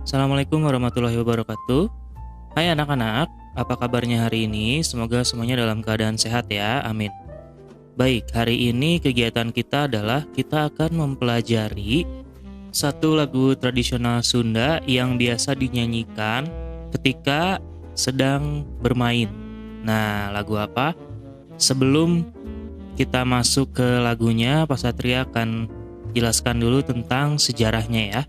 Assalamualaikum warahmatullahi wabarakatuh. Hai anak-anak, apa kabarnya hari ini? Semoga semuanya dalam keadaan sehat ya, amin. Baik, hari ini kegiatan kita adalah kita akan mempelajari satu lagu tradisional Sunda yang biasa dinyanyikan ketika sedang bermain. Nah, lagu apa? Sebelum kita masuk ke lagunya, Pak Satria akan jelaskan dulu tentang sejarahnya ya.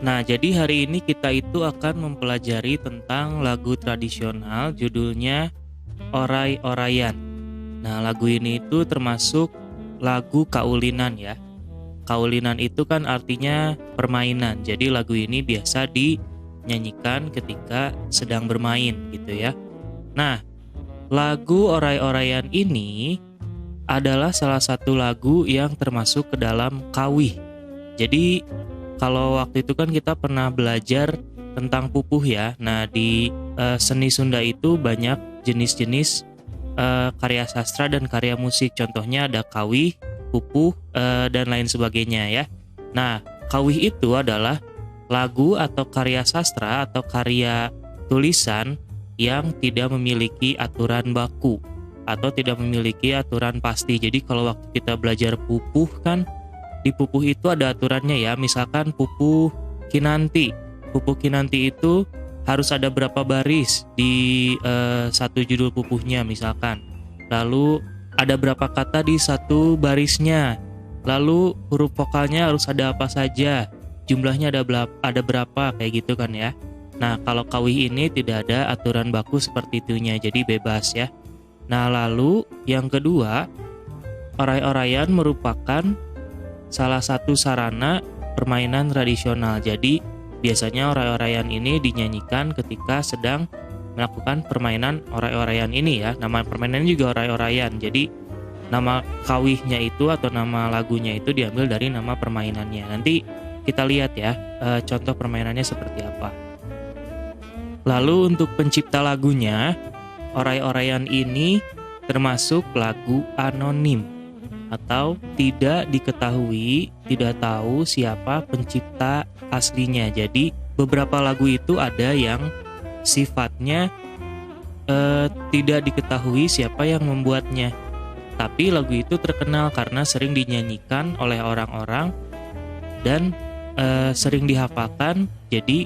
Nah, jadi hari ini kita itu akan mempelajari tentang lagu tradisional judulnya Oray-Orayan. Nah, lagu ini itu termasuk lagu kaulinan ya. Kaulinan itu kan artinya permainan. Jadi lagu ini biasa dinyanyikan ketika sedang bermain gitu ya. Nah, lagu Oray-Orayan ini adalah salah satu lagu yang termasuk ke dalam kawih. Jadi kalau waktu itu kan kita pernah belajar tentang pupuh ya. Nah, di seni Sunda itu banyak jenis-jenis karya sastra dan karya musik. Contohnya ada kawih, pupuh, dan lain sebagainya ya. Nah, kawih itu adalah lagu atau karya sastra atau karya tulisan yang tidak memiliki aturan baku atau tidak memiliki aturan pasti. Jadi kalau waktu kita belajar pupuh kan, di pupuh itu ada aturannya ya, misalkan pupuh kinanti. Pupuh kinanti itu harus ada berapa baris di satu judul pupuhnya misalkan. Lalu ada berapa kata di satu barisnya. Lalu huruf vokalnya harus ada apa saja. Jumlahnya ada berapa kayak gitu kan ya. Nah, kalau kawih ini tidak ada aturan baku seperti itunya, jadi bebas ya. Nah, lalu yang kedua, oray-orayan merupakan salah satu sarana permainan tradisional. Jadi biasanya oray-orayan ini dinyanyikan ketika sedang melakukan permainan oray-orayan ini ya. Nama permainannya juga oray-orayan. Jadi nama kawihnya itu atau nama lagunya itu diambil dari nama permainannya. Nanti kita lihat ya contoh permainannya seperti apa. Lalu untuk pencipta lagunya, oray-orayan ini termasuk lagu anonim atau tidak diketahui, tidak tahu siapa pencipta aslinya. Jadi beberapa lagu itu ada yang sifatnya tidak diketahui siapa yang membuatnya. Tapi lagu itu terkenal karena sering dinyanyikan oleh orang-orang dan sering dihafalkan. Jadi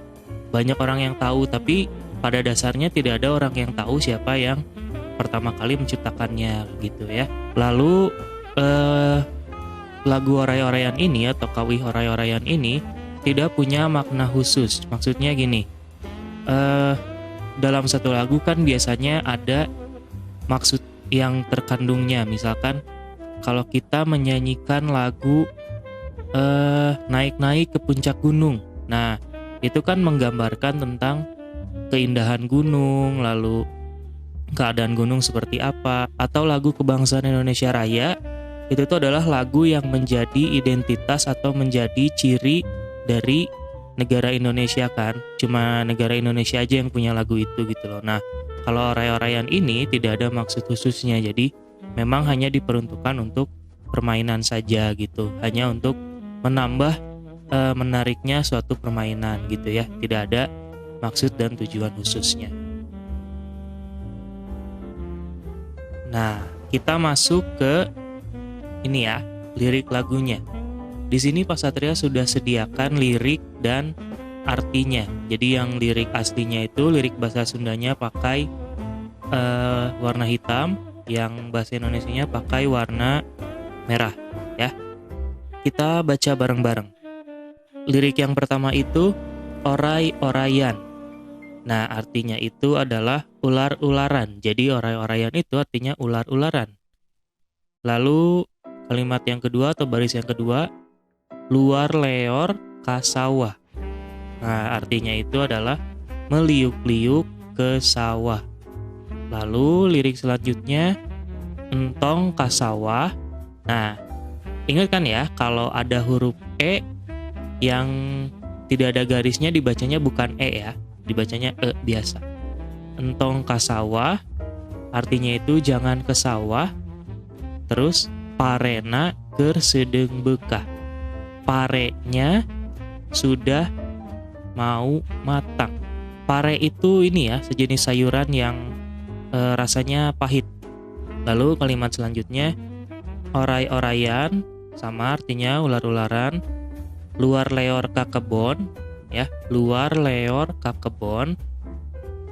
banyak orang yang tahu, tapi pada dasarnya tidak ada orang yang tahu siapa yang pertama kali menciptakannya gitu ya. Lalu lagu oray-orayan ini atau kawih oray-orayan ini tidak punya makna khusus. Maksudnya gini, dalam satu lagu kan biasanya ada maksud yang terkandungnya. Misalkan kalau kita menyanyikan lagu naik-naik ke puncak gunung. Nah, itu kan menggambarkan tentang keindahan gunung, lalu keadaan gunung seperti apa. Atau lagu Kebangsaan Indonesia Raya, itu tuh adalah lagu yang menjadi identitas atau menjadi ciri dari negara Indonesia kan. Cuma negara Indonesia aja yang punya lagu itu gitu loh. Nah, kalau oray-orayan ini tidak ada maksud khususnya. Jadi memang hanya diperuntukkan untuk permainan saja gitu. Hanya untuk menambah menariknya suatu permainan gitu ya. Tidak ada maksud dan tujuan khususnya. Nah, kita masuk ke ini ya, lirik lagunya. Di sini Pak Satria sudah sediakan lirik dan artinya. Jadi yang lirik aslinya itu lirik bahasa Sundanya pakai warna hitam, yang bahasa Indonesianya pakai warna merah ya. Kita baca bareng-bareng. Lirik yang pertama itu oray-orayan. Nah, artinya itu adalah ular-ularan. Jadi oray-orayan itu artinya ular-ularan. Lalu kalimat yang kedua atau baris yang kedua, luar leor ka sawah. Nah, artinya itu adalah meliuk-liuk ke sawah. Lalu lirik selanjutnya, entong ka sawah. Nah, ingat kan ya, kalau ada huruf E yang tidak ada garisnya dibacanya bukan E ya, dibacanya E biasa. Entong ka sawah, artinya itu jangan ke sawah. Terus parena keur sedeng bekah. Parenya sudah mau matang. Pare itu ini ya, sejenis sayuran yang rasanya pahit. Lalu kalimat selanjutnya, oray-orayan sama artinya ular-ularan, luar leor ka kebon ya, luar leor ka kebon.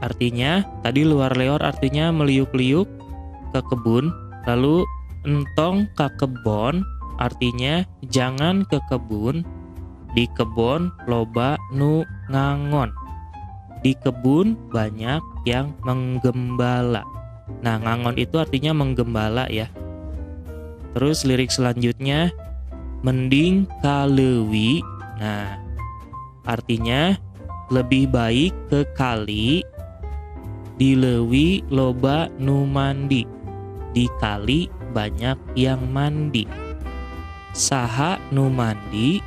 Artinya tadi luar leor artinya meliuk-liuk ke kebun, lalu entong ka kebon artinya jangan ke kebun, di kebon loba nu ngangon. Di kebun banyak yang menggembala. Nah, ngangon itu artinya menggembala ya. Terus lirik selanjutnya, mending kaleuwi. Nah, artinya lebih baik ke kali, di leuwi loba nu mandi. Di kali banyak yang mandi. Saha nu mandi?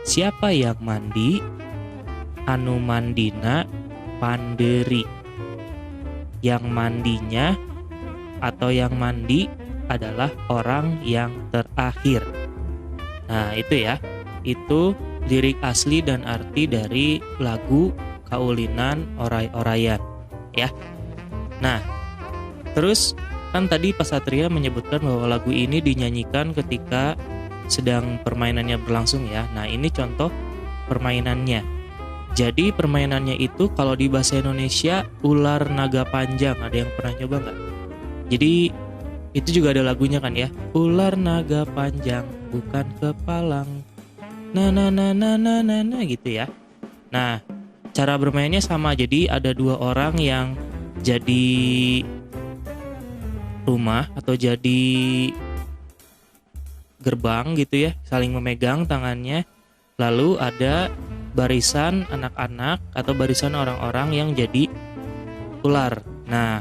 Siapa yang mandi? Anu mandina panderi. Yang mandinya atau yang mandi adalah orang yang terakhir. Nah, itu ya. Itu lirik asli dan arti dari lagu Kaulinan Oray-Orayan ya. Nah, terus kan tadi Pak Satria menyebutkan bahwa lagu ini dinyanyikan ketika sedang permainannya berlangsung ya. Nah, ini contoh permainannya. Jadi permainannya itu kalau di bahasa Indonesia ular naga panjang. Ada yang pernah nyoba nggak? Jadi itu juga ada lagunya kan ya. Ular naga panjang bukan kepalang. Nah gitu ya. Nah, cara bermainnya sama. Jadi ada dua orang yang jadi rumah atau jadi gerbang gitu ya, saling memegang tangannya. Lalu ada barisan anak-anak atau barisan orang-orang yang jadi ular. Nah,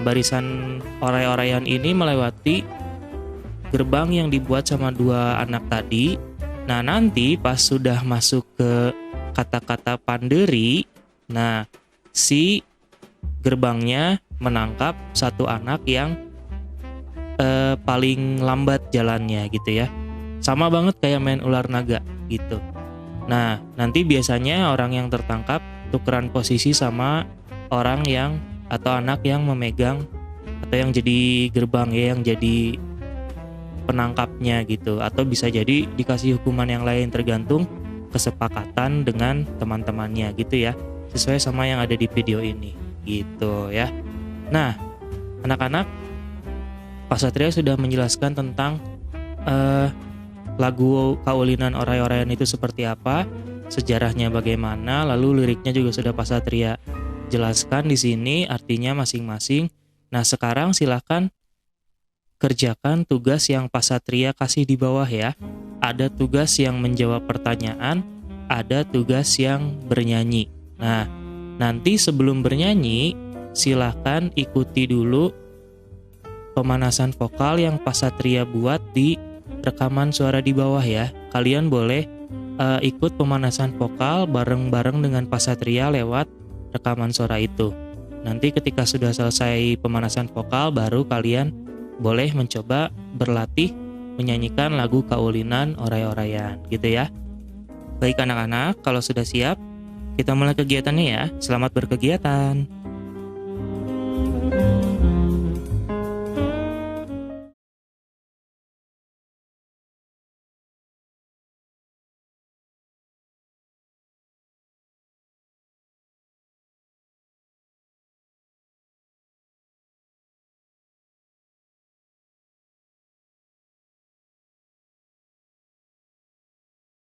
barisan oray-orayan ini melewati gerbang yang dibuat sama dua anak tadi. Nah, nanti pas sudah masuk ke kata-kata panderi, nah si gerbangnya menangkap satu anak yang paling lambat jalannya gitu ya. Sama banget kayak main ular naga gitu. Nah, nanti biasanya orang yang tertangkap tukeran posisi sama orang yang atau anak yang memegang atau yang jadi gerbang ya, yang jadi penangkapnya gitu. Atau bisa jadi dikasih hukuman yang lain tergantung kesepakatan dengan teman-temannya gitu ya. Sesuai sama yang ada di video ini gitu ya. Nah, anak-anak, Pak Satria sudah menjelaskan tentang lagu Kaulinan Oray-Orayan itu seperti apa, sejarahnya bagaimana, lalu liriknya juga sudah Pak Satria jelaskan di sini artinya masing-masing. Nah, sekarang silakan kerjakan tugas yang Pak Satria kasih di bawah ya. Ada tugas yang menjawab pertanyaan, ada tugas yang bernyanyi. Nah, nanti sebelum bernyanyi, silakan ikuti dulu pemanasan vokal yang Pak Satria buat di rekaman suara di bawah ya. Kalian boleh ikut pemanasan vokal bareng-bareng dengan Pak Satria lewat rekaman suara itu. Nanti ketika sudah selesai pemanasan vokal, baru kalian boleh mencoba berlatih menyanyikan lagu Kaulinan Oray-Orayan gitu ya. Baik anak-anak, kalau sudah siap, kita mulai kegiatannya ya. Selamat berkegiatan.